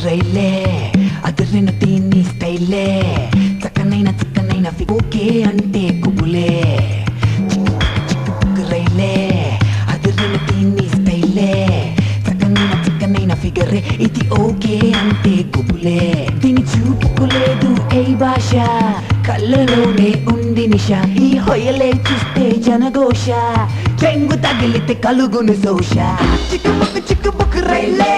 రైలే అదిరిన తీని స్టైలే చక్కనైన ఓకే అంటే కుబులే రైలే అదిరిన తీని స్టైలే చక్కనైన ఫిగరే ఇది ఓకే అంటే కుబులే దీని చూపుకులేదు ఏ భాష కళ్ళలోనే ఉంది నిష ఈ హొయలే చూస్తే జనఘోష చెంగు తగిలితే కలుగును దోష చిక్కుబుక్ రైలే